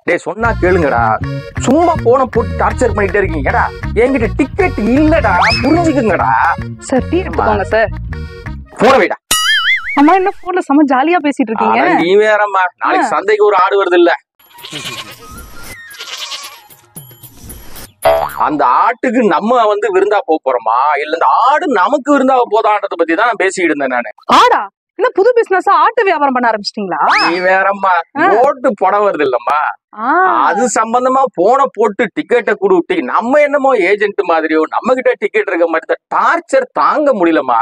டேய் சொன்னா கேளுங்கடா. சும்மா போன போட்டு டார்ச்சர் பண்ணிட்டே இருக்கீங்கடா. என்கிட்ட டிக்கெட் இல்லடா, புரிஞ்சுக்குங்கடா. சார் டீ எடுத்துக்கோங்க சார். போன வைடா. அம்மா என்ன போன்ல செம ஜாலியா பேசிட்டு இருக்கீங்க. நீ வேறம்மா, நாளைக்கு சந்தைக்கு ஒரு ஆடு வருது இல்ல, அந்த ஆட்டுக்கு நம்ம வந்து விருந்தா போறோமா இல்ல இந்த ஆடு நமக்கு விருந்தா போதான்றத பத்தி தான் நான் பேசிக்கிட்டு இருந்தேன் நானு. ஆடா என்ன புது பிசினஸ், ஆட்டு வியாபாரம் பண்ண ஆரம்பிச்சிட்டீங்களா? நீ வேறம்மா, ஓட்டு படம் வருது இல்லம்மா, அது சம்பந்தமா போன போட்டு டிக்கெட்டை கொடுத்து நம்ம என்னமோ ஏஜென்ட் மாதிரியோ நம்ம கிட்ட டிக்கெட் இருக்க மாதிரி டார்ச்சர் தாங்க முடியலமா.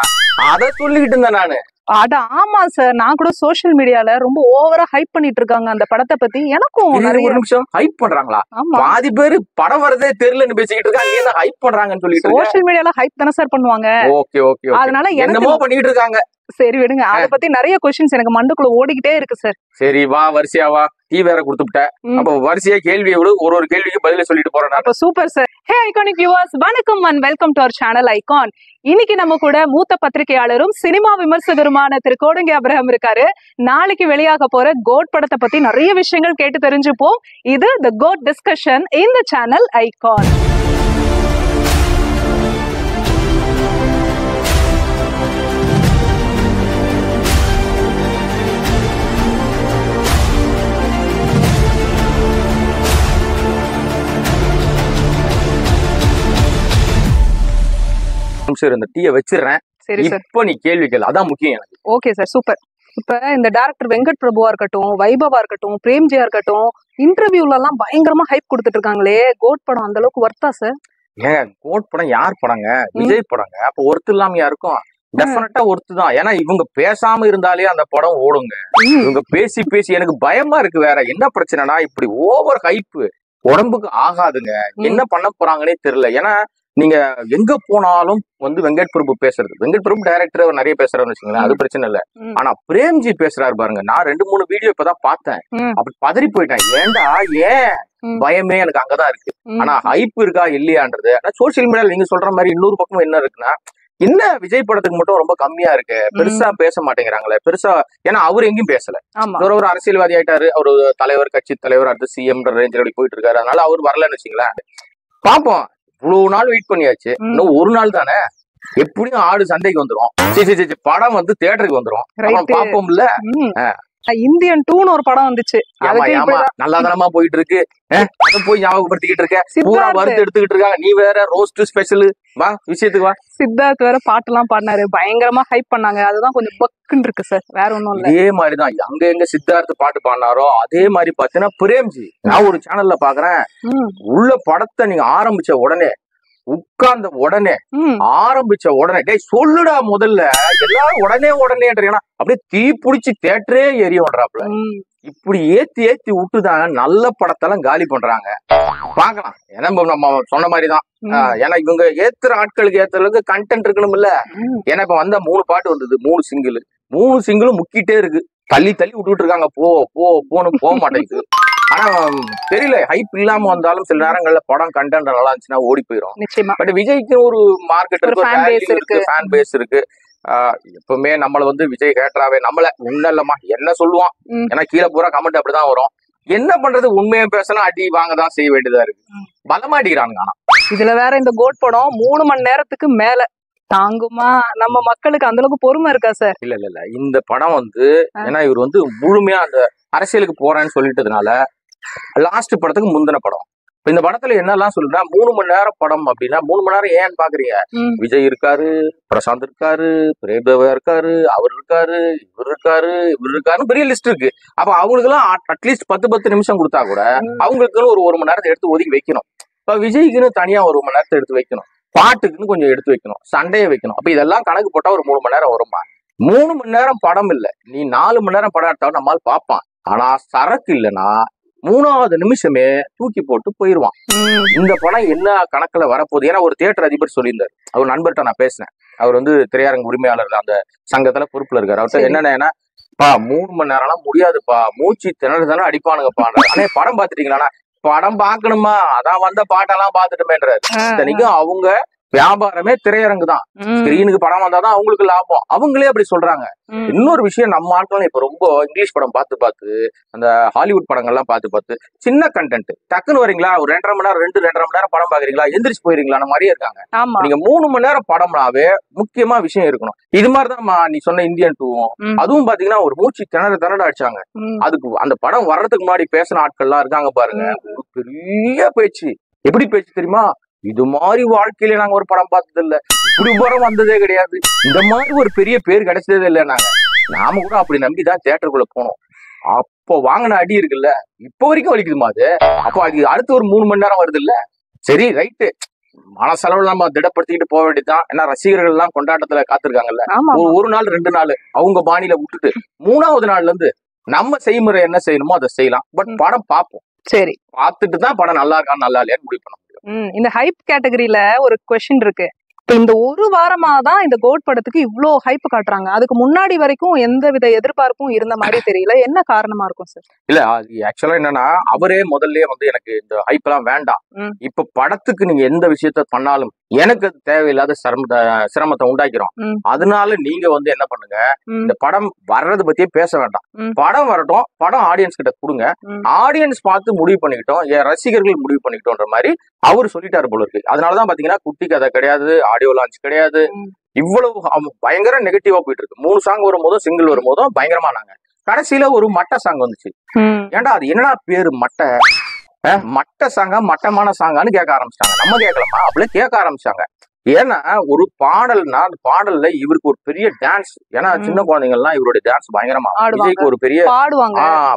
அத சொல்லிக்கிட்டு இருந்தேன் நானு. அட ஆமா சார், நான் கூட சோசியல் மீடியால ரொம்ப ஓவரா ஹைப் பண்ணிட்டு இருக்காங்க அந்த படத்தை பத்தி. எனக்கும் ஒரு நிமிஷம், ஹைப் பண்றாங்களா? பாதி பேரு படம் வரதே தெரியலன்னு பேசிக்கிட்டு இருக்காங்க, என்ன ஹைப் பண்றாங்கன்னு சொல்லிட்டு. சோசியல் மீடியால ஹைப் தானே சார் பண்ணுவாங்க. ஓகே ஓகே, அதனால என்னமோ பண்ணிட்டு இருக்காங்க. சரி விடுங்க, அத பத்தி நிறைய क्वेश्चंस எனக்கு மண்டைக்குள்ள ஓடிக்கிட்டே இருக்கு சார். சரி வா, வரிசையா வா. டீ வேற கொடுத்துட்ட, அப்ப வரிசையா கேள்வியை விடு, ஒரு கேள்விக்கு பதில சொல்லிட்டு போறேன். அப்ப super sir. Hey iconic viewers, வணக்கம் and welcome to our channel icon. இன்னைக்கு நம்ம கூட மூத்த பத்திரிகையாளரும் சினிமா விமர்சகருமான திரு கோடங்கி அப்ரஹாம் இருக்காரு. நாளைக்கு வெளியாக போற கோட் படத்தை பத்தி நிறைய விஷயங்கள் கேட்டு தெரிஞ்சுப்போம். இது the code discussion in the channel icon. இந்த டீயை வச்சிடுறேன். இப்ப நீ கேள்வி கேளு, அதான் முக்கியம் எனக்கு. Okay sir, super. இப்ப இந்த டைரக்டர் வெங்கட் பிரபுவா இருக்கட்டும், வைபவா இருக்கட்டும், பிரேம்ஜியா இருக்கட்டும், இன்டர்வியூல எல்லாம் பயங்கரமா ஹைப் கொடுத்துட்டு இருக்காங்களே, கோட் படம் அந்த அளவுக்கு வர்த்தா சார்? ஏன் கோட் படம் யார் படங்க? விஜய் படங்க. அப்ப ஒர்த்து இல்லாம யாருக்கும்? டெஃபினட்டா ஒர்த்து தான். ஏன்னா இவங்க பேசாம இருந்தாலே அந்த படம் ஓடுங்க. இவங்க பேசி பேசி எனக்கு பயமா இருக்கு. வேற என்ன பிரச்சனைனா, இப்படி ஓவர் ஹைப் உடம்புக்கு ஆகாதுங்க. என்ன பண்ண போறாங்கன்னே தெரியல. ஏன்னா நீங்க எங்க போனாலும் வந்து வெங்கட் பிரபு பேசுறது, வெங்கட் பிரபு டைரக்டர் நிறைய பேசுறாருன்னு வச்சுங்களேன், அது பிரச்சனை இல்ல. ஆனா பிரேம்ஜி பேசுறாரு பாருங்க, நான் 2-3 வீடியோ இப்பதான் பார்த்தேன், அப்படி பதறி போயிட்டேன். ஏன்டா, ஏன் பயமே எனக்கு அங்கதான் இருக்கு. ஆனா ஹைப் இருக்கா இல்லையான்றது சோசியல் மீடியால நீங்க சொல்ற மாதிரி இன்னொரு பக்கம் என்ன இருக்குன்னா, என்ன விஜய் படத்துக்கு மட்டும் ரொம்ப கம்மியா இருக்கு, பெருசா பேச மாட்டேங்கிறாங்களே பெருசா. ஏன்னா அவர் எங்கேயும் பேசல, ஒரு அரசியல்வாதி ஆயிட்டாரு, அவரு தலைவர், கட்சி தலைவர், அடுத்து சிஎம் ரேஞ்சில் போயிட்டு இருக்காரு. அதனால அவர் வரலன்னு வச்சுங்களேன். பாப்போம், இவ்வளவு நாள் வெயிட் பண்ணியாச்சு, இன்னும் ஒரு நாள் தானே, எப்படியும் ஆடு சந்தைக்கு வந்துரும், படம் வந்து தியேட்டருக்கு வந்துரும், பாப்போம்ல. இந்தியன் 2ன்னு ஒரு படம் வந்துச்சு, நல்லா தனமா போயிட்டு இருக்கு. அத போய் ஞாபகப்படுத்திக்கிட்டு இருக்க, பூரா வறுத்து எடுத்துக்கிட்டு இருக்காங்க. நீ வேற ரோஸ்ட் ஸ்பெஷல், வா விஷயத்துக்கு வா. சித்தார்த் வேற பாட்டு எல்லாம் பாடினாரு, பயங்கரமா ஹைப் பண்ணாங்க. அதுதான் கொஞ்சம் பக்குன்னு இருக்கு சார், வேற ஒண்ணும் இல்ல. இதே மாதிரிதான் அங்க எங்க சித்தார்த் பாட்டு பாடினாரோ அதே மாதிரி பாத்தீங்கன்னா பிரேம்ஜி, நான் ஒரு சேனல்ல பாக்குறேன், உள்ள படத்தை நீங்க ஆரம்பிச்ச உடனே, உட்கார்ந்த உடனே, ஆரம்பிச்ச உடனே, டேய் சொல்லுடா முதல்ல, எல்லாரும் உடனே உடனேன்றீங்கன்னா அப்படியே தீ பிடிச்சி தேட்டரே எரிய விடுறாப்புல. இப்படி ஏத்தி ஏத்தி விட்டுதாங்க நல்ல படத்தெல்லாம் காலி பண்றாங்க. பாக்கலாம், ஏன்னா நம்ம சொன்ன மாதிரிதான். ஏன்னா இவங்க ஏத்துற ஆட்களுக்கு ஏத்த அளவுக்கு கண்டென்ட் இருக்கணும் இல்ல. ஏன்னா இப்ப வந்த 3 பாட்டு வந்தது, 3 சிங்கிளும் முக்கிட்டே இருக்கு, தள்ளி தள்ளி விட்டுட்டு இருக்காங்க. போன்னு போக மாட்டேங்குது. ஆனா தெரியல, ஹைப் இல்லாம வந்தாலும் சில நேரங்கள்ல படம் கண்டென்ட் நல்லா இருந்துச்சுன்னா ஓடி போயிடும். பட் விஜய்க்கு ஒரு மார்க்கெட் இருக்கு, ஃபேன் பேஸ் இருக்கு. எப்பவுமே நம்மள வந்து விஜய் ஹேட்டராவே நம்மள ஒண்ணு இல்லம்மா என்ன சொல்லுவான், ஏன்னா கீழே பூரா கமெண்ட் அப்படிதான் வரும். என்ன பண்றது, உண்மையா பேசினா அடி வாங்கதான் செய்ய வேண்டியதா இருக்கு, பலமாட்டிக்கிறாங்க. ஆனா இதுல வேற இந்த கோட் படம் 3 மணி நேரத்துக்கு மேல தாங்குமா? நம்ம மக்களுக்கு அந்த அளவுக்கு பொறுமை இருக்கா சார்? இல்ல இந்த படம் வந்து, ஏன்னா இவர் வந்து முழுமையா அந்த அரசியலுக்கு போறேன்னு சொல்லிட்டதுனால, லாஸ்ட் படத்துக்கு முந்தின படம். இந்த படத்துல என்னெல்லாம் சொல்லுன்னா, 3 மணி நேரம் படம் அப்படின்னா 3 மணி நேரம் ஏன்னு பாக்குறீங்க? விஜய் இருக்காரு, பிரசாந்த் இருக்காரு, பிரேம்தேவா இருக்காரு, அவர் இருக்காரு, இவர் இருக்காருன்னு பெரிய லிஸ்ட் இருக்கு. அப்ப அவங்களுக்கு எல்லாம் அட்லீஸ்ட் 10 நிமிஷம் கொடுத்தா கூட அவங்களுக்குன்னு ஒரு மணி நேரத்தை எடுத்து ஒதுக்கி வைக்கணும். இப்ப விஜய்க்குன்னு தனியா 1 மணி நேரத்தை எடுத்து வைக்கணும், பாட்டுக்குன்னு கொஞ்சம் எடுத்து வைக்கணும், சண்டையை வைக்கணும். அப்ப இதெல்லாம் கணக்கு போட்டா ஒரு 3 மணி நேரம் வருமா? 3 மணி நேரம் படம் இல்ல, நீ 4 மணி நேரம் படம் எடுத்தாலும் நம்மால் பார்ப்பான். ஆனா சரக்கு இல்லைன்னா 3வது நிமிஷமே தூக்கி போட்டு போயிருவான். இந்த படம் என்ன கணக்குல வரப்போகுது? ஏன்னா ஒரு தியேட்டர் அதிபர் சொல்லியிருந்தாரு, அவர் நண்பர்கிட்ட நான் பேசினேன், அவர் வந்து திரையரங்கு உரிமையாளர் அந்த சங்கத்துல பொறுப்புல இருக்காரு. அவர்கிட்ட என்னன்னா, 3 மணி நேரம்லாம் முடியாதுப்பா, மூச்சு திணறுதானே அடிப்பானுங்கப்பா. ஆனா படம் பாத்துட்டீங்களா? படம் பாக்கணுமா, அதான் வந்த பாட்டெல்லாம் பாத்துட்டுமேன்றாரு. இத்தனைக்கும் அவங்க வியாபாரமே திரையரங்கு தான். ஸ்கிரீனுக்கு படம் வந்தாதான் அவங்களுக்கு லாபம். அவங்களே அப்படி சொல்றாங்க. இன்னொரு விஷயம், நம்ம ஆட்கள் இப்ப ரொம்ப இங்கிலீஷ் படம் பார்த்து அந்த ஹாலிவுட் படங்கள்லாம் பார்த்து சின்ன கண்டென்ட் டக்குன்னு வரீங்களா, ஒரு 2.5 மணி நேரம் 2.5 மணி நேரம் படம் பாக்குறீங்களா, எந்திரிச்சு போயிருங்களா மாதிரியே இருக்காங்க. நீங்க 3 மணி நேரம் படம்னாவே முக்கியமா விஷயம் இருக்கணும். இது மாதிரிதான் நீ சொன்ன இந்தியன் 2 அதுவும் பாத்தீங்கன்னா ஒரு மூச்சு திணற அடிச்சாங்க. அதுக்கு அந்த படம் வர்றதுக்கு முன்னாடி பேசின ஆட்கள்லாம் இருக்காங்க பாருங்க, ஒரு பெரிய பேச்சு. எப்படி பேச்சு தெரியுமா, இது மாதிரி வாழ்க்கையில நாங்க ஒரு படம் பார்த்தது இல்ல, இப்படி படம் வந்ததே கிடையாது, இந்த மாதிரி ஒரு பெரிய பேர் கிடைச்சதே இல்லை. நாம கூட அப்படி நம்பிதான் தியேட்டருக்குள்ள போனோம். அப்போ வாங்கின அடி இருக்குல்ல, இப்போ வரைக்கும் வலிக்குதுமா அது. அப்போ அது அடுத்து ஒரு 3 மணி நேரம் வருது இல்ல, சரி ரைட்டு, மனசளவுல நம்ம திடப்படுத்திக்கிட்டு போக வேண்டியதுதான். ஏன்னா ரசிகர்கள் எல்லாம் கொண்டாட்டத்துல காத்திருக்காங்கல்ல. ஒரு நாள் 2 நாள் அவங்க பாணியில விட்டுட்டு 3வது நாள்ல இருந்து நம்ம செய்முறை என்ன செய்யணுமோ அதை செய்யலாம். பட் படம் பார்ப்போம், சரி பார்த்துட்டு தான் படம் நல்லா இருக்கா நல்லா இல்லையான்னு முடிவு பண்ண முடியும். இந்த ஹைப் கேட்டகரியில ஒரு क्वेश्चन இருக்கு. இந்த ஒரு வாரமா தான் இந்த கோட் படத்துக்கு இவ்ளோ ஹைப் காட்டுறாங்க. அதுக்கு முன்னாடி வரைக்கும் எந்த வித எதிர்பார்ப்பும் இருந்த மாதிரி தெரியல. என்ன காரணமா இருக்கும் சார்? இல்ல அது ஆக்சுவலா என்னன்னா, அவரே முதல்ல எனக்கு இந்த ஹைப் எல்லாம் வேண்டாம், இப்ப படத்துக்கு நீங்க எந்த விஷயத்த பண்ணாலும் எனக்கு அது தேவையில்லாத சிரமத்தை உண்டாக்கிறோம். அதனால நீங்க என்ன பண்ணுங்க, இந்த படம் வர்றது பத்தியே பேச வேண்டாம், படம் வரட்டும், படம் ஆடியன்ஸ் கிட்ட கொடுங்க, ஆடியன்ஸ் பார்த்து முடிவு பண்ணிக்கிட்டோம், என் ரசிகர்கள் முடிவு பண்ணிக்கிட்டோன்ற மாதிரி அவரு சொல்லிட்டாரு போல இருக்கு. அதனாலதான் பாத்தீங்கன்னா குட்டி கதை கிடையாது, ஆடியோ லான்ச் கிடையாது, இவ்வளவு பயங்கர நெகட்டிவா போயிட்டு இருக்கு. 3 சாங் வரும்போதும் சிங்கிள் வரும்போதும் பயங்கரமானாங்க. கடைசியில ஒரு மட்ட சாங் வந்துச்சு. ஏன்டா அது என்னடா பேரு மட்ட சாங்கா மட்டமான சாங்கான்னு கேட்க ஆரம்பிச்சிட்டாங்க. நம்ம கேட்கலாமா, அப்படியே கேட்க ஆரம்பிச்சாங்க. ஏன்னா ஒரு பாடல்னா அந்த பாடல்ல இவருக்கு ஒரு பெரிய டான்ஸ், ஏன்னா சின்ன குழந்தைங்க எல்லாம் இவருடைய டான்ஸ் பயங்கரமா, விஜய்க்கு ஒரு பெரிய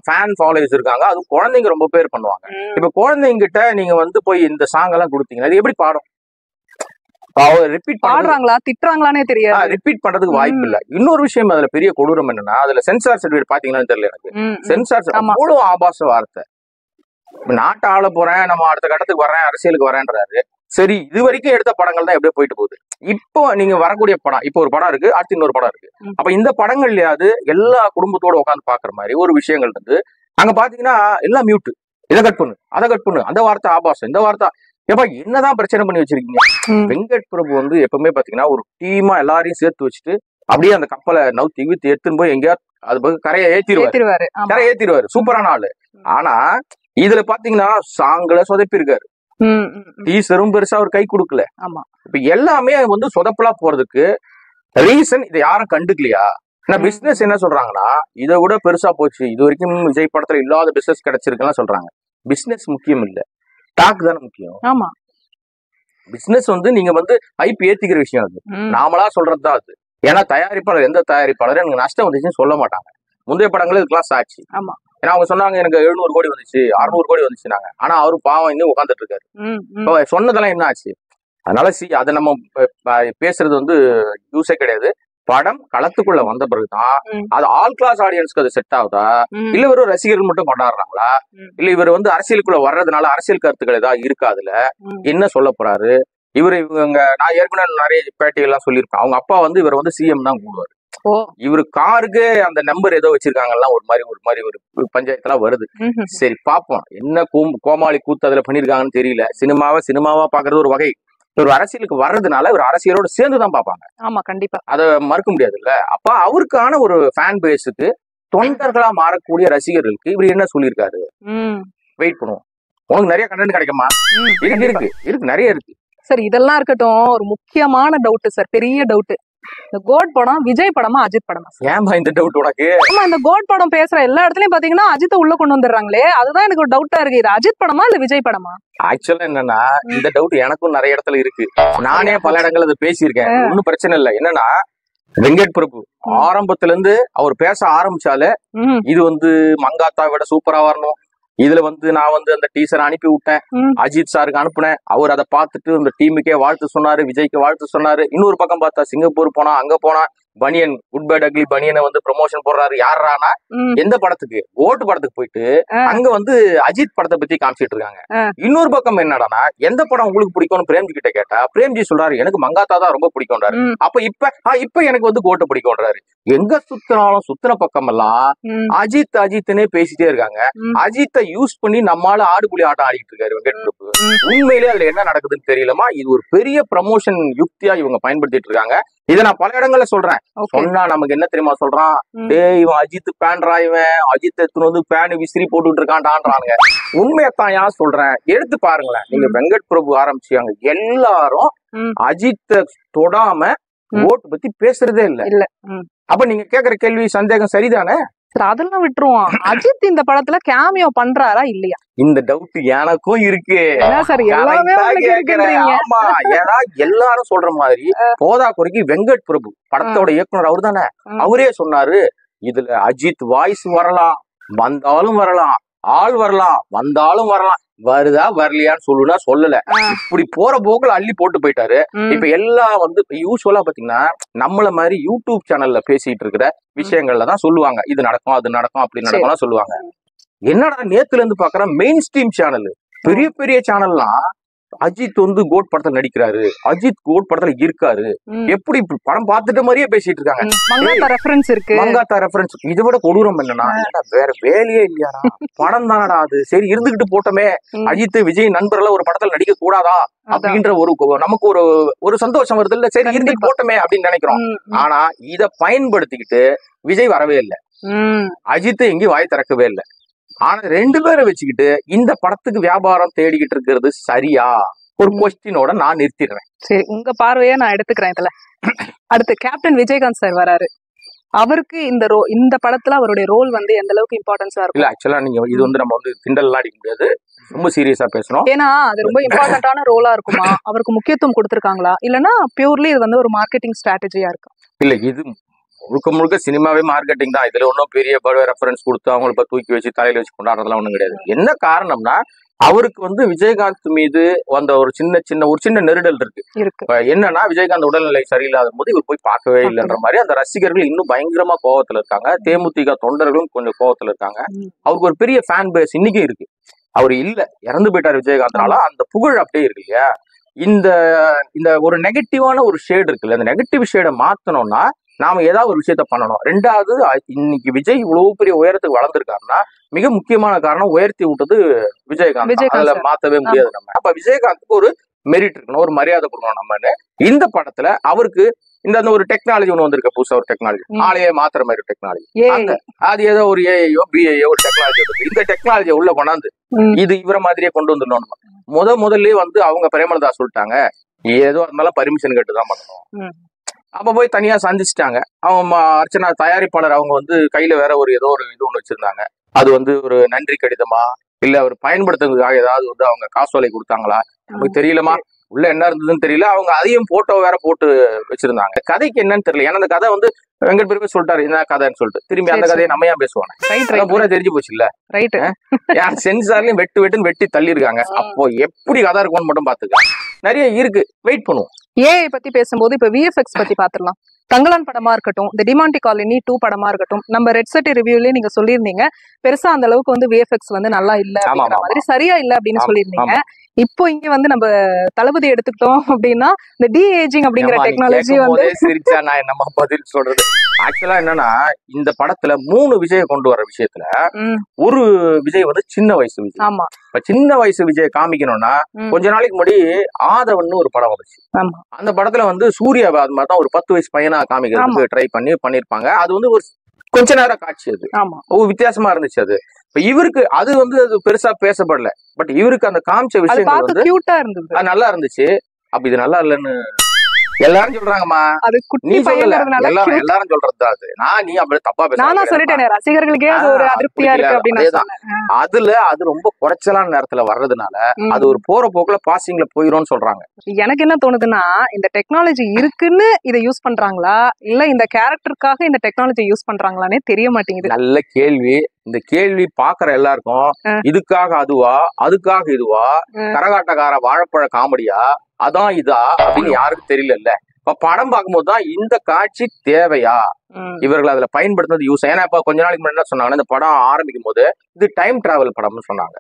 ஃபேன் ஃபாலோவர்ஸ் இருக்காங்க, அது குழந்தைங்க ரொம்ப பேர் பண்ணுவாங்க. இப்ப குழந்தைங்க கிட்ட நீங்க போய் இந்த சாங் எல்லாம் கொடுத்தீங்கன்னா அது எப்படி பாடும்? ரிப்பீட் பாடுறாங்களா திட்டுறாங்களானே தெரியாது, ரிப்பீட் பண்றதுக்கு வாய்ப்பு இல்ல. இன்னொரு விஷயம் அதுல பெரிய கொடூரம் என்னன்னா, அதுல சென்சார் சர்டிபிகேட் பாத்தீங்கன்னு தெரியல எனக்கு, சென்சார் அவ்வளவு ஆபாச வார்த்தை. நாட்டை ஆள போறேன், நம்ம அடுத்த கட்டத்துக்கு வரேன், அரசியலுக்கு வரேன்றாரு. சரி, இது வரைக்கும் எடுத்த படங்கள் தான் எப்படியோ போயிட்டு போகுது. இப்போ நீங்க வரக்கூடிய படம், இப்போ ஒரு படம் இருக்கு, அடுத்து இன்னொரு படம் இருக்கு. அப்ப இந்த படங்கள்லயாவது எல்லா குடும்பத்தோட உட்காந்து பாக்குற மாதிரி ஒரு விஷயங்கள் இருந்து அங்க பாத்தீங்கன்னா எல்லாம் மியூட், இதை கட் பண்ணு, அதை கட் பண்ணு, அந்த வார்த்தை ஆபாசம், இந்த வார்த்தை, ஏப்பா என்னதான் பிரச்சனை பண்ணி வச்சிருக்கீங்க? வெங்கட் பிரபு எப்பவுமே பாத்தீங்கன்னா ஒரு டீமா எல்லாரையும் சேர்த்து வச்சுட்டு அப்படியே அந்த கப்பலை நவுத்தி எடுத்துன்னு போய் எங்கேயாவது அது கரையை ஏத்திடுவாரு, சூப்பரான ஆளு. ஆனா இதுல பாத்தீங்கன்னா சாங்கல சொதப்பி இருக்காரு, டீசரும் பெருசா ஒரு கை கொடுக்கல. இப்ப எல்லாமே சொதப்பலா போறதுக்கு ரீசன் இதை யாரும் கண்டுக்கலையா? பிசினஸ் என்ன சொல்றாங்கன்னா, இதை விட பெருசா போச்சு, இது வரைக்கும் விஜய் படத்துல இல்லாத பிசினஸ் கிடைச்சிருக்குன்னு சொல்றாங்க. பிசினஸ் முக்கியம் இல்ல, டாக் தானே முக்கியம். ஆமா, பிசினஸ் நீங்க ஹைப் ஏத்திக்கிற விஷயம், அது நாமளா சொல்றதுதான் அது. ஏன்னா தயாரிப்பாளர், எந்த தயாரிப்பாளரும் எனக்கு நஷ்டம் வந்துச்சுன்னு சொல்ல மாட்டாங்க. முந்தைய படங்கள் இதுக்கெல்லாம் சாட்சி. ஆமா, ஏன்னா அவங்க சொன்னாங்க எனக்கு 700 கோடி வந்துச்சு, 600 கோடி வந்துச்சுனாங்க. ஆனா அவரு பாவம் இன்னும் உட்காந்துட்டு இருக்காரு. சொன்னதெல்லாம் என்ன ஆச்சு? அதனால அதை நம்ம பேசுறது யூஸே கிடையாது. படம் களத்துக்குள்ள வந்த பிறகுதான் அது ஆல் கிளாஸ் ஆடியன்ஸ்க்கு அது செட் ஆகுதா, இல்ல இவரு ரசிகர்கள் மட்டும் கொண்டாடுறாங்களா, இல்ல இவர் அரசியலுக்குள்ள வர்றதுனால அரசியல் கருத்துக்கள் ஏதாவது இருக்கா, அதுல என்ன சொல்ல போறாரு இவங்க? நான் ஏற்கனவே நிறைய பேட்டிகள் எல்லாம் சொல்லியிருப்பேன், அவங்க அப்பா இவர் சிஎம் தான் கூடுவாரு. இவரு காருக்கு அந்த நம்பர் ஏதோ வச்சிருக்காங்கன்னா ஒரு மாதிரி ஒரு பஞ்சாயத்துலாம் வருது. சரி பாப்போம், என்ன கோமாளி கூத்து அதுல பண்ணிருக்காங்கன்னு தெரியல. சினிமாவா பாக்குறது ஒரு வகை, ஒரு அரசியலுக்கு வர்றதுனால ஒரு அரசியலோட சேர்ந்துதான் பாப்பாங்க. ஆமா, கண்டிப்பா அதை மறுக்க முடியாது இல்ல. அப்ப அவருக்கான ஒரு ஃபேன் பேஸுக்கு தொண்டர்களா மாறக்கூடிய ரசிகர்களுக்கு இவர் என்ன சொல்லியிருக்காரு, வெயிட் பண்ணுவோம். உனக்கு நிறைய கண்டென்ட் கிடைக்குமா? இருக்கு நிறைய இருக்கு. சார் இதெல்லாம் இருக்கட்டும், ஒரு முக்கியமான டவுட் சார், பெரிய டவுட். இந்த கோட் படம் விஜய் படமா அஜித் படமா? ஏமா இந்த டவுட் உனக்கு? ஆமா, இந்த கோட் படம் பேசுற எல்லா இடத்துலயும் பாத்தீங்கன்னா அஜித்தை உள்ள கொண்டு வந்துடுறாங்களே, அதுதான் எனக்கு ஒரு டவுட்டா இருக்கு. இது அஜித் படமா இல்ல விஜய் படமா? ஆக்சுவலா என்னன்னா, இந்த டவுட் எனக்கும் நிறைய இடத்துல இருக்கு. நானே பல இடங்கள்ல அதை பேசியிருக்கேன், ஒன்னும் பிரச்சனை இல்லை. என்னன்னா வெங்கட் பிரபு ஆரம்பத்துல இருந்து அவர் பேச ஆரம்பிச்சாலே இது மங்காத்தா விட சூப்பரா வரணும், இதுல நான் அந்த டீசர் அனுப்பி விட்டேன், அஜித் சாருக்கு அனுப்புனேன், அவர் அதை பார்த்துட்டு அந்த டீமுக்கே வாழ்த்து சொன்னாரு, விஜய்க்கு வாழ்த்து சொன்னாரு. இன்னொரு பக்கம் பார்த்தா சிங்கப்பூர் போனா, அங்க போனா பனியன் குட் பை டக்லி பனியனை வந்து ப்ரமோஷன் போடுறாரு. யாரானா எந்த படத்துக்கு? கோட் படத்துக்கு போயிட்டு அங்க வந்து அஜித் படத்தை பத்தி காமிச்சிட்டு இருக்காங்க. இன்னொரு பக்கம் என்னடானா, எந்த படம் உங்களுக்கு பிடிக்கும்னு பிரேம்ஜி கிட்ட கேட்டா பிரேம்ஜி சொல்றாரு எனக்கு மங்காத்தா தான் ரொம்ப பிடிக்கும்ன்றாரு. அப்ப இப்ப எனக்கு வந்து கோட்டை பிடிக்கும்ன்றாரு. எங்க சுத்தினாலும் சுத்தின பக்கம் எல்லாம் அஜித்னே பேசிட்டே இருக்காங்க. அஜித்தை யூஸ் பண்ணி நம்மளால ஆடுபுலி ஆட்டம் ஆடிட்டு இருக்காரு வெங்கட் பிரபு. உண்மையிலேயே அதுல என்ன நடக்குதுன்னு தெரியலமா. இது ஒரு பெரிய ப்ரமோஷன் யுக்தியா இவங்க பயன்படுத்திட்டு இருக்காங்க. இதை நான் பல இடங்கள்ல சொல்றேன். சொன்னா நமக்கு என்ன தெரியுமா சொல்றான், டேய் இவன் அஜித் பேன்ரா, இவன் அஜித் எடுத்துன்னு வந்து பேனு விசிறி போட்டுட்டு இருக்கான்டான்றானுங்க. உண்மையத்தான் யார் சொல்றேன், எடுத்து பாருங்களேன். நீங்க வெங்கட் பிரபு ஆரம்பிச்சாங்க எல்லாரும் அஜித்தை தொடாம ஓட்டு பத்தி பேசுறதே இல்ல. அப்ப நீங்க கேக்குற கேள்வி சந்தேகம் சரிதானே? அதெல்லாம் விட்டுருவோம். அஜித் இந்த படத்துல கேமியோ பண்றாரா இல்லையா? இந்த டவுட் எனக்கும் இருக்கு. ஆமா, ஏன்னா எல்லாரும் சொல்ற மாதிரி போதா குறைக்கு வெங்கட் பிரபு படத்தோட இயக்குனர் அவரு தானே. அவரே சொன்னாரு இதுல அஜித் வாய்ஸ் வரலாம், வந்தாலும் வரலாம், ஆள் வரலாம், வந்தாலும் வரலாம், வருதா வரலையான்னு சொல்லுனா சொல்லல. இப்படி போற போக்குல அள்ளி போட்டு போயிட்டாரு. இப்ப எல்லாம் வந்து யூஸ்வலா பாத்தீங்கன்னா நம்மள மாதிரி யூடியூப் சேனல்ல பேசிட்டு இருக்கிற விஷயங்கள்ல தான் சொல்லுவாங்க. இது நடக்கும், அது நடக்கும், அப்படி நடக்கும் சொல்லுவாங்க. என்னடா நேத்துல இருந்து பாக்குறேன் மெயின் ஸ்ட்ரீம் சேனல், பெரிய பெரிய சேனல்லாம் அஜித் வந்து கோட் படத்துல நடிக்கிறாரு, அஜித் கோட் படத்துல இருக்காரு, எப்படி படம் பார்த்துட்ட மாதிரியே பேசிட்டு இருக்காங்க. மங்காத்தா ரெஃபரன்ஸ். இதை விட கொடூரம் என்னன்னா, வேற வேலையே இல்லையாடா, படம் தானடா அது, சரி இருந்துகிட்டு போட்டோமே, அஜித் விஜய் நண்பர்ல ஒரு படத்துல நடிக்க கூடாதா அப்படின்ற நமக்கு ஒரு சந்தோஷம் வருது இல்ல, சரி இருந்துட்டு போட்டோமே அப்படின்னு நினைக்கிறோம். ஆனா இத பயன்படுத்திக்கிட்டு விஜய் வரவே இல்லை, அஜித் எங்கேயும் வாய் திறக்கவே இல்லை. ஆனா ரெண்டு பேரை வச்சுக்கிட்டு இந்த படத்துக்கு வியாபாரம் தேடிக்கிட்டு இருக்கிறது சரியா? ஒரு கொஸ்டினோட நான் நிறுத்திடுறேன். சரி, உங்க பார்வையா நான் எடுத்துக்கிறேன். இதுல அடுத்து கேப்டன் விஜயகாந்த் சார் வராரு. அவருக்கு இந்த படத்துல அவருடைய ரோல் வந்து எந்த அளவுக்கு இம்பார்ட்டன்ஸா இருக்கும்? இல்ல ஆக்சுவலா நீங்க இது வந்து நம்ம வந்து கிண்டல் அடிக்க முடியாது, ரொம்ப சீரியஸா பேசணும். ஏன்னா அது ரொம்ப இம்பார்ட்டன்டான ரோலா இருக்குமா? அவருக்கு முக்கியத்துவம் கொடுத்திருக்காங்களா, இல்லன்னா பியூர்லி இது வந்து ஒரு மார்க்கெட்டிங் ஸ்ட்ராட்டஜியா இருக்கா? இல்ல, இது முழுக்க சினிமாவே மார்க்கெட்டிங் தான். இதுல ஒன்னும் பெரிய ரெஃபரன்ஸ் கொடுத்து அவங்களை இப்ப தூக்கி வச்சு தலையில வச்சு கொண்டாடுறதுலாம் ஒண்ணும் கிடையாது. என்ன காரணம்னா அவருக்கு வந்து விஜயகாந்த் மீது வந்த ஒரு சின்ன நெருடல் இருக்கு. என்னன்னா விஜயகாந்த் உடல்நிலை சரியில்லாத போது இவர் போய் பார்க்கவே இல்லைன்ற மாதிரி அந்த ரசிகர்கள் இன்னும் பயங்கரமா கோவத்துல இருக்காங்க. தேமுதிக தொண்டர்களும் கொஞ்சம் கோவத்துல இருக்காங்க. அவருக்கு ஒரு பெரிய ஃபேன் பேஸ் இன்னைக்கும் இருக்கு. அவர் இல்ல, இறந்து போயிட்டார் விஜயகாந்த்னால. அந்த புகழ் அப்படியே இருக்கு இல்லையா? இந்த ஒரு நெகட்டிவான ஒரு ஷேடு இருக்குல்ல, அந்த நெகட்டிவ் ஷேடை மாத்தணும்னா நாம ஏதாவது ஒரு விஷயத்த பண்ணணும். ரெண்டாவது, இன்னைக்கு விஜய் இவ்வளவு பெரிய உயரத்துக்கு வளர்ந்துருக்காருன்னா மிக முக்கியமான காரணம் உயர்த்தி விட்டது விஜயகாந்த். அதுல மாத்தவே முடியாது நம்ம. அப்ப விஜயகாந்துக்கு ஒரு மெரிட் இருக்கணும், ஒரு மரியாதை கொடுக்கணும் நம்மன்னு. இந்த படத்துல அவருக்கு இந்த ஒரு டெக்னாலஜி ஒண்ணு வந்திருக்க, புதுசா ஒரு டெக்னாலஜி, ஆளையே மாத்திர மாதிரி டெக்னாலஜி. அது ஏதோ ஒரு ஏஐயோ பிஏயோ ஒரு டெக்னாலஜி இருக்கு. இந்த டெக்னாலஜியை உள்ள கொண்டாந்து இது இவரை மாதிரியே கொண்டு வந்துடணும். முதல்ல வந்து அவங்க பிரேமலதா சொல்லிட்டாங்க ஏதோ இருந்தாலும் பர்மிஷன் கேட்டுதான் பண்ணணும். அப்ப போய் தனியா சந்திச்சுட்டாங்க. அவங்க அர்ச்சனா தயாரிப்பாளர் அவங்க வந்து கையில வேற ஏதோ ஒரு இது ஒண்ணு வச்சிருந்தாங்க. அது வந்து ஒரு நன்றி கடிதமா இல்ல அவர் பயன்படுத்துறதுக்காக ஏதாவது வந்து அவங்க காசோலை கொடுத்தாங்களா நமக்கு தெரியலமா. உள்ள என்ன இருந்ததுன்னு தெரியல. அவங்க அதையும் போட்டோ வேற போட்டு வச்சிருந்தாங்க. கதைக்கு என்னன்னு தெரியல. ஏன்னா அந்த கதை வந்து வெங்கட் பிரபு சொல்லிட்டாரு என்ன கதைன்னு சொல்லிட்டு, திரும்பி அந்த கதையை நம்ம ஏன் பேசுவாங்க? பூரா தெரிஞ்சு போச்சு இல்ல. சென்சார்லயும் வெட்டுன்னு வெட்டி தள்ளி இருக்காங்க. அப்போ எப்படி கதை இருக்கும்னு மட்டும் பாத்துக்க. நிறைய இருக்கு, வெயிட் பண்ணுவோம். ஏஐ பத்தி பேசும்போது இப்ப விஎஃப்எக்ஸ் பத்தி பாத்துடலாம். தங்கலான் படமா இருக்கட்டும், இந்த டிமாண்டி காலனி 2 படமா இருக்கட்டும், நம்ம ரெட் சட்டி ரிவ்யூலயே நீங்க சொல்லியிருந்தீங்க பெருசா அந்த அளவுக்கு வந்து விஎஃப்எக்ஸ் வந்து நல்லா இல்ல அப்படிங்கிற மாதிரி, சரியா இல்ல அப்படின்னு சொல்லியிருந்தீங்க. இப்போ இங்க வந்து நம்ம தளபதி எடுத்துக்கிட்டோம் அப்படின்னா இந்த டி ஏஜிங் அப்படிங்கிற டெக்னாலஜி வந்து சிரிச்சா நான் என்னமா பதில் சொல்றது. ஆக்சுவலா என்னன்னா இந்த படத்துல 3 விஜய் கொண்டு வர விஷயத்துல ஒரு விஜய் வந்து சின்ன வயசு விஜய். ஆமா, இப்ப சின்ன வயசு விஜய் காமிக்கணும்னா கொஞ்ச நாளைக்கு முன்னாடி ஆதவன் ஒரு படம் வந்துச்சு. அந்த படத்துல வந்து சூர்யா அது மாதிரி தான் ஒரு 10 வயசு பையனா காமிக்கிறதுக்கு ட்ரை பண்ணிருப்பாங்க. அது வந்து ஒரு கொஞ்ச நேரம் காட்சி, அது வித்தியாசமா இருந்துச்சு. அது இப்ப இவருக்கு அது வந்து அது பெருசா பேசப்படல. பட் இவருக்கு அந்த காமிச்ச விஷயங்கள் வந்து கியூட்டா இருந்தது, அது நல்லா இருந்துச்சு. அப்ப இது நல்லா இல்லன்னு எல்லாரும் சொல்றாங்கம்மா. அது குட்டி பையன்றதுனால எல்லாரும் சொல்றது அது. நீ அப்படி தப்பா பேச, நான் சொல்லிட்டேன் ரசிகர்களுக்கே அது ஒரு அதிருப்தியா இருக்கு அப்படின்னு. அது ரொம்ப குறைச்சலான நேரத்துல வர்றதுனால அது ஒரு போற போக்குல பாசிங்ல போயிரும் சொல்றாங்க. எனக்கு என்ன தோணுதுன்னா இந்த டெக்னாலஜி இருக்குன்னு இதை யூஸ் பண்றாங்களா இல்ல இந்த கேரக்டருக்காக இந்த டெக்னாலஜி யூஸ் பண்றாங்களானே தெரிய மாட்டேங்குது. நல்ல கேள்வி. இந்த கேள்வி பாக்குற எல்லாருக்கும் இதுக்காக அதுவா அதுக்காக இதுவா கரகாட்டக்கார வாழைப்பழ காமெடியா அதான் இதா அப்படின்னு யாருக்கும் தெரியல. இப்ப படம் பார்க்கும்போது தான் இந்த காட்சி தேவையா, இவர்கள் அதுல பயன்படுத்துறது யூஸ். ஏன்னா இப்ப கொஞ்ச நாளைக்கு முன்னாடி என்ன சொன்னாங்கன்னா, இந்த படம் ஆரம்பிக்கும் போது இது டைம் டிராவல் படம்னு சொன்னாங்க.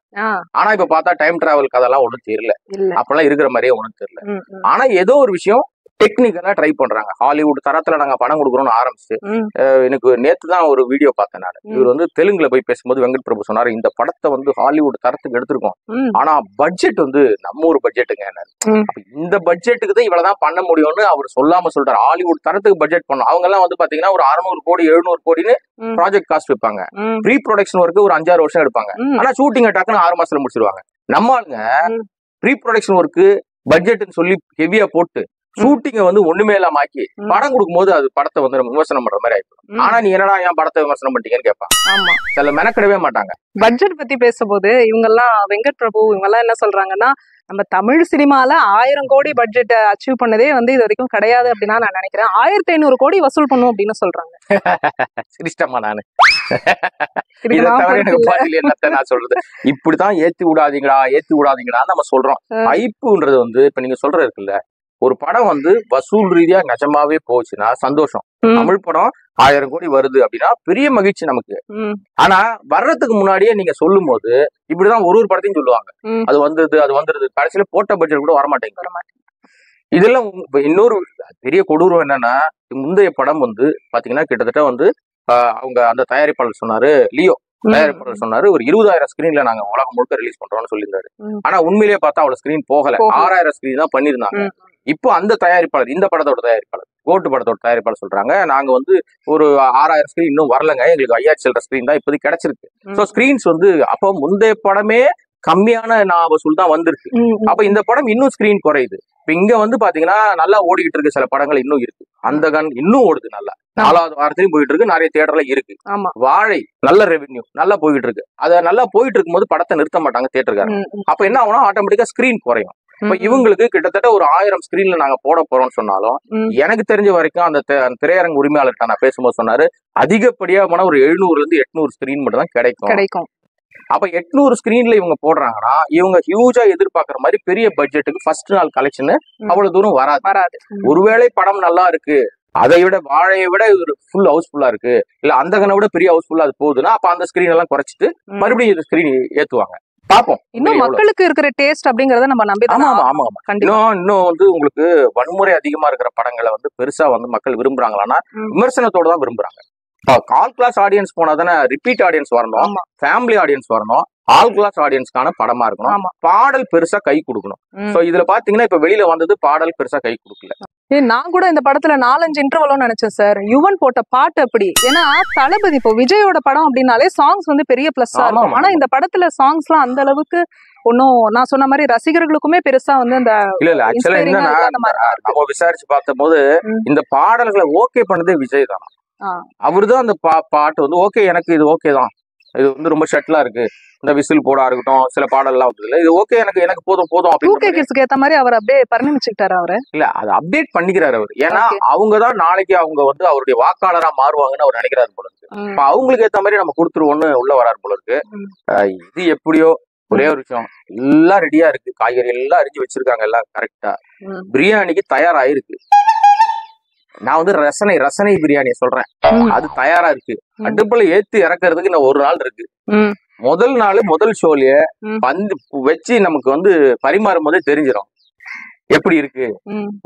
ஆனா இப்ப பார்த்தா டைம் டிராவல் கதெல்லாம் ஒண்ணும் தெரியல, அப்பெல்லாம் இருக்கிற மாதிரியே ஒண்ணும் தெரியல. ஆனா ஏதோ ஒரு விஷயம் டெக்னிக்கலா ட்ரை பண்றாங்க. ஹாலிவுட் தரத்துல நாங்க படம் கொடுக்குறோம்னு ஆரம்பிச்சு, எனக்கு நேத்து தான் ஒரு வீடியோ பார்த்தேன் நான். இவர் வந்து தெலுங்குல போய் பேசும்போது வெங்கட் பிரபு சொன்னாரு, இந்த படத்தை வந்து ஹாலிவுட் தரத்துக்கு எடுத்திருக்கோம், ஆனா பட்ஜெட் வந்து நம்ம ஒரு பட்ஜெட்டுங்க. இந்த பட்ஜெட்டுக்கு தான் இவ்வளவுதான் பண்ண முடியும்னு அவர் சொல்லாம சொல்றாரு. ஹாலிவுட் தரத்துக்கு பட்ஜெட் பண்ணும். அவங்க எல்லாம் வந்து பாத்தீங்கன்னா ஒரு 600 கோடி 700 கோடின்னு ப்ராஜெக்ட் காஸ்ட் வைப்பாங்க. ப்ரீ ப்ரொடக்ஷன் ஒர்க்கு ஒரு 5-6 வருஷம் எடுப்பாங்க. ஆனா ஷூட்டிங் அட்டாக்குன்னு 6 மாசத்துல முடிச்சிருவாங்க. நம்ம ஆளுங்க ப்ரீ ப்ரொடக்ஷன் ஒர்க்கு பட்ஜெட்னு சொல்லி ஹெவியா போட்டு ஷூட்டிங்க வந்து ஒண்ணுமே இல்லாம ஆக்கி படம் கொடுக்கும் போது அது படத்தை வந்து நம்ம விமர்சனம் பண்ற மாதிரி ஆயிடும். ஆனா நீ என்னடா ஏன் படத்தை விமர்சனம் பண்ணிட்டீங்கன்னு கேட்பாங்க. ஆமா, சில மெனக்கிடவே மாட்டாங்க. பட்ஜெட் பத்தி பேசும்போது இவங்க எல்லாம் வெங்கட் பிரபு இவங்க எல்லாம் என்ன சொல்றாங்கன்னா, நம்ம தமிழ் சினிமால 1000 கோடி பட்ஜெட் அச்சீவ் பண்ணதே வந்து இது வரைக்கும் கிடையாது அப்படின்னா நான் நினைக்கிறேன். 1500 கோடி வசூல் பண்ணும் அப்படின்னு சொல்றாங்க. சிரிஷ்டமா நானு இதை தவிர எனக்கு பதில் என்னத்த நான் சொல்றது. இப்படித்தான் ஏத்தி விடாதீங்கடா நம்ம சொல்றோம். ஐப்புன்றது வந்து இப்ப நீங்க சொல்றது இருக்குல்ல, ஒரு படம் வந்து வசூல் ரீதியா நிஜமாவே போச்சுன்னா சந்தோஷம். தமிழ் படம் 1000 கோடி வருது அப்படின்னா பெரிய மகிழ்ச்சி நமக்கு. ஆனா வர்றதுக்கு முன்னாடியே நீங்க சொல்லும் போது இப்படிதான் ஒரு படத்தையும் சொல்லுவாங்க, அது வந்துருது கடைசியில போட்ட பட்ஜெட் கூட வரமாட்டேங்குது. இதெல்லாம் இன்னொரு பெரிய கொடூரம் என்னன்னா, முந்தைய படம் வந்து பாத்தீங்கன்னா கிட்டத்தட்ட வந்து அவங்க அந்த தயாரிப்பாளர் சொன்னாரு, லியோ தயாரிப்பாளர் சொன்னாரு, ஒரு 20,000 ஸ்கிரீன்ல நாங்க உலகம் முழுக்க ரிலீஸ் பண்றோம்னு சொல்லியிருந்தாரு. ஆனா உண்மையிலேயே பார்த்தா அவ்வளவு ஸ்கிரீன் போகல, 6000 ஸ்கிரீன் தான் பண்ணிருந்தாங்க. இப்போ அந்த தயாரிப்பாளர், இந்த படத்தோட தயாரிப்பாளர், கோட்டு படத்தோட தயாரிப்பாளர் சொல்றாங்க, நாங்க வந்து ஒரு 6000 ஸ்கிரீன் இன்னும் வரலங்க, எங்களுக்கு 5000 சில்லற ஸ்கிரீன் தான் இப்போதைக்கு கிடைச்சிருக்கு. சோ ஸ்கிரீன்ஸ் வந்து அப்போ முந்தைய படமே கம்மியான வசூல் தான் வந்திருக்கு. அப்ப இந்த படம் இன்னும் ஸ்கிரீன் குறையுது. இப்ப இங்க வந்து பாத்தீங்கன்னா நல்லா ஓடிக்கிட்டு இருக்கு, சில படங்கள் இன்னும் இருக்கு. அந்த கன் இன்னும் ஓடுது, நல்லா 4வது வாரத்திலையும் போயிட்டு இருக்கு, நிறைய தியேட்டர்ல இருக்கு. வாழை நல்ல ரெவென்யூ நல்லா போயிட்டு இருக்கு. அத நல்லா போயிட்டு இருக்கும் போது படத்தை நிறுத்த மாட்டாங்க தியேட்டர்காரங்க. அப்ப என்ன ஆகும்னா ஆட்டோமேட்டிக்கா ஸ்கிரீன் குறையும். இப்ப இவங்களுக்கு கிட்டத்தட்ட ஒரு 1000 ஸ்கிரீன்ல நாங்க போட போறோம்னு சொன்னாலும், எனக்கு தெரிஞ்ச வரைக்கும் அந்த திரையரங்கு உரிமையாளர்கிட்ட நான் பேசும்போது சொன்னாரு, அதிகப்படியா போனா ஒரு 700 இருந்து 800 ஸ்கிரீன் மட்டும் தான் கிடைக்கும். அப்ப 800 ஸ்கிரீன்ல இவங்க போடுறாங்கன்னா இவங்க ஹியூஜா எதிர்பார்க்கற மாதிரி பெரிய பட்ஜெட்டுக்கு ஃபர்ஸ்ட் நாள் கலெக்ஷன் அவ்வளவு தூரம் வராது. ஒருவேளை படம் நல்லா இருக்கு, அதை விட வாழையை விட ஒரு ஃபுல் ஹவுஸ்ஃபுல்லா இருக்கு, இல்ல அந்த கனை விட பெரிய ஹவுஸ்ஃபுல்லா அது போகுதுன்னா அப்ப அந்த ஸ்கிரீன் எல்லாம் குறைச்சிட்டு மறுபடியும் இந்த ஸ்கிரீன் ஏத்துவாங்க. பாப்போம். இன்னும் மக்களுக்கு இருக்கிற டேஸ்ட் அப்படிங்கறத நம்ம நம்பி. ஆமா. இன்னும் வந்து உங்களுக்கு வன்முறை அதிகமா இருக்கிற படங்களை வந்து பெருசா வந்து மக்கள் விரும்புறாங்களான்னா விமர்சனத்தோட தான் விரும்புறாங்க. ஆல் கிளாஸ் ஆடியன்ஸ் போனா தானே ரிப்பீட் ஆடியன்ஸ் வரணும், ஃபேமிலி ஆடியன்ஸ் வரணும், ஆல் கிளாஸ் ஆடியன்ஸ்க்கான படமா இருக்கணும், பாடல் பெருசா கை கொடுக்கணும். சோ இதுல பாத்தீங்கன்னா இப்ப வெளியில வந்தது பாடல் பெருசா கை கொடுக்கல. நான் கூட இந்த படத்துல 4-5 இன்டர்வலும் நினைச்சேன் சார். யுவன் போட்ட பாட்டு அப்படி, ஏன்னா தளபதி இப்போ விஜயோட படம் அப்படின்னாலே சாங்ஸ் வந்து பெரிய பிளஸ் இருக்கும். ஆனா இந்த படத்துல சாங்ஸ் எல்லாம் அந்த அளவுக்கு ஒன்னும் நான் சொன்ன மாதிரி ரசிகர்களுக்குமே பெருசா வந்து அந்த இல்ல ஆக்சுவலா என்னன்னா நம்ம விசாரிச்சு பார்த்த போது இந்த பாடல்களை ஓகே பண்ணதே விஜய் தான். அவருதான் அந்த பாட்டு வந்து ஓகே, எனக்கு இது ஓகே தான், இது வந்து ரொம்ப ஷட்டிலா இருக்கு, இந்த விசில் போடா இருக்கட்டும், சில பாடல் எல்லாம் வந்து இது ஓகே, எனக்கு போதும் அப்படின்னு ஏத்த மாதிரி அவர் அப்படியே பரிணமிச்சுக்கிட்டாரு. அவரு இல்ல அதை அப்டேட் பண்ணிக்கிறாரு அவர். ஏன்னா அவங்கதான் நாளைக்கு அவங்க வந்து அவருடைய வாக்காளரா மாறுவாங்கன்னு அவர் நினைக்கிறாரு போல இருக்கு. இப்ப அவங்களுக்கு ஏத்த மாதிரி நம்ம கொடுத்துருவோம்னு உள்ள வராரு போல இருக்கு. இது எப்படியோ ஒரே ஒரு விஷயம், எல்லாம் ரெடியா இருக்கு, காய்கறி எல்லாம் அரிஞ்சு வச்சிருக்காங்க, எல்லாம் கரெக்டா பிரியாணிக்கு தயாராயிருக்கு. நான் வந்து ரசனை பிரியாணி சொல்றேன், அது தயாரா இருக்கு. அடுப்புல ஏத்தி இறக்குறதுக்கு இன்னும் ஒரு நாள் இருக்கு. முதல் நாள் முதல் ஷோலயே வந்து வச்சு நமக்கு வந்து பரிமாறும் போதே தெரிஞ்சிடும் எப்படி இருக்கு.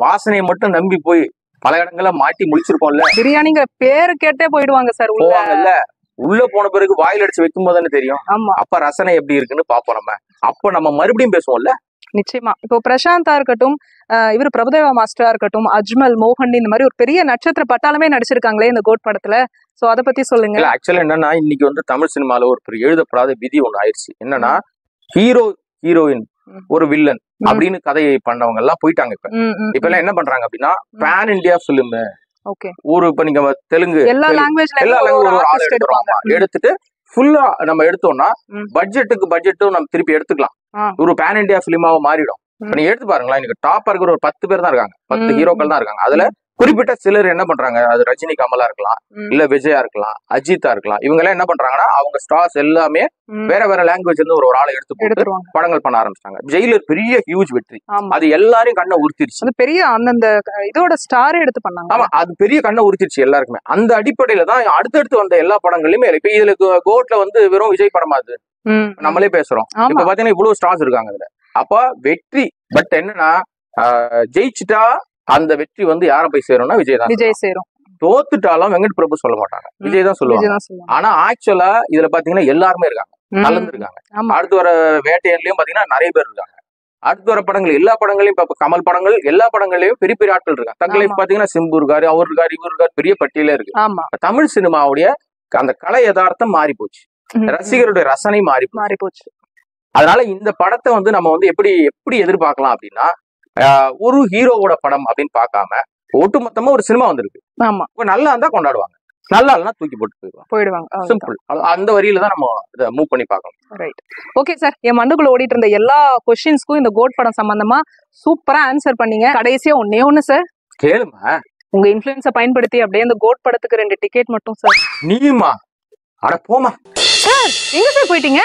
வாசனையை மட்டும் நம்பி போய் பல இடங்கள மாட்டி முடிச்சிருக்கோம்ல. பிரியாணிங்கிற பேரு கேட்டே போயிடுவாங்க சார், போவாங்கல்ல. உள்ள போன பிறகு வாயில் அடிச்சு வைக்கும் போது தானே தெரியும். அப்ப ரசனை எப்படி இருக்குன்னு பாப்போம் நம்ம. அப்ப நம்ம மறுபடியும் பேசுவோம்ல. நிச்சயமா. இப்போ பிரசாந்தா இருக்கட்டும், இவர் பிரபுதேவா மாஸ்டரா இருக்கட்டும், அஜ்மல், மோகன், இந்த மாதிரி ஒரு பெரிய நட்சத்திர பட்டாளமே நடிச்சிருக்காங்களே இந்த கோட் படத்துல. சோ அத பத்தி சொல்லுங்க. ஆக்சுவலா என்னன்னா இன்னைக்கு வந்து தமிழ் சினிமால ஒரு எழுதப்படாத விதி ஒண்ணு ஆயிடுச்சு. என்னன்னா ஹீரோயின் ஒரு வில்லன் அப்படின்னு கதையை பண்ணவங்க எல்லாம் போயிட்டாங்க. இப்ப எல்லாம் என்ன பண்றாங்க அப்படின்னா பேன் இண்டியா பிலிம், இப்ப நீங்க தெலுங்கு எல்லா லாங்குவேஜ் எடுத்துட்டு ஃபுல்லா நம்ம எடுத்தோம்னா பட்ஜெட்டும் நம்ம திருப்பி எடுத்துக்கலாம். ஒரு பேன் இண்டியா பிலிமாவை மாறிடும். இப்ப நீங்க எடுத்து பாருங்களா, இன்னைக்கு டாப்பா இருக்கிற ஒரு 10 பேர் தான் இருக்காங்க, 10 ஹீரோக்கள் தான் இருக்காங்க. அதுல குறிப்பிட்ட சிலர் என்ன பண்றாங்க, அது ரஜினி கமலா இருக்கலாம், இல்ல விஜயா இருக்கலாம், அஜித்தா இருக்கலாம், இவங்க எல்லாம் என்ன பண்றாங்கன்னா அவங்க ஸ்டார்ஸ் எல்லாமே வேற வேற லாங்குவேஜ் இருந்து ஒரு ஆளை எடுத்து போட்டு படங்கள் பண்ண ஆரம்பிச்சாங்க. ஜெயிலர் பெரிய ஹியூஜ் வெற்றி, அது எல்லாரையும் கண்ணை உறுத்திருச்சு. அது பெரிய அந்த இதோட ஸ்டாரே எடுத்து பண்ணாங்க. ஆமா, அது பெரிய கண்ணை உறுத்திருச்சு எல்லாருக்குமே. அந்த அடிப்படையில தான் அடுத்தடுத்து வந்த எல்லா படங்களையுமே, இப்ப இதுல கோட்ல வந்து வெறும் விஜய் படமா அது நம்மளே பேசுறோம். இப்ப பாத்தீங்கன்னா இவ்வளவு ஸ்டார்ஸ் இருக்காங்க இதுல. அப்ப வெற்றி, பட் என்னன்னா ஜெயிச்சுட்டா அந்த வெற்றி வந்து யார போய் சேரும்னா விஜய் தான். விஜய் சேரும். தோத்துட்டாலும் வெங்கட் பிரபு சொல்ல மாட்டாங்க, விஜய் தான் சொல்லுவாங்க. ஆனா ஆக்சுவலா இதுல பாத்தீங்கன்னா எல்லாருமே இருக்காங்க, கலந்துருக்காங்க. அடுத்து வர வேட்டையன்லயும் பாத்தீங்கன்னா நிறைய பேர் இருக்காங்க. அடுத்து வர படங்கள் எல்லா படங்களையும், இப்ப கமல் படங்கள் எல்லா படங்கள்லயும் பெரிய பெரிய ஆட்கள் இருக்காங்க. தங்களை பாத்தீங்கன்னா சிம்பு இருக்காரு, அவர் இருக்காரு, இவர் இருக்காரு, பெரிய பட்டியலே இருக்கு. தமிழ் சினிமாவுடைய அந்த கலை யதார்த்தம் மாறி போச்சு, ரசிகருடைய ரசனை மாறி போச்சு. அதனால இந்த படத்தை வந்து நம்ம வந்து எப்படி எதிர்பார்க்கலாம் அப்படின்னா, ஒரு ஹீரோவோட படம் அப்படின்னு பார்க்காம ஒட்டுமொத்தமா ஒரு சினிமா வந்திருக்கு. நல்லா இருந்தா கொண்டாடுவாங்க, நல்லா இல்லைன்னா தூக்கி போட்டு போயிடுவாங்க. சிம்பிள். அந்த வரியில தான் நம்ம இதை மூவ் பண்ணி பார்க்கணும். Right, okay sir. என் மனதுக்குள்ள ஓடிட்டு இருந்த எல்லா கொஸ்டின்ஸ்க்கும் இந்த கோட் படம் சம்பந்தமா சூப்பரா ஆன்சர் பண்ணீங்க. கடைசியா ஒண்ணு சார் கேளுமா, உங்க இன்ஃபுளுன்ஸை பயன்படுத்தி அப்படியே இந்த கோட் படத்துக்கு 2 டிக்கெட் மட்டும் சார். நீயுமா? அட போமா சார், எங்க சார் போயிட்டீங்க?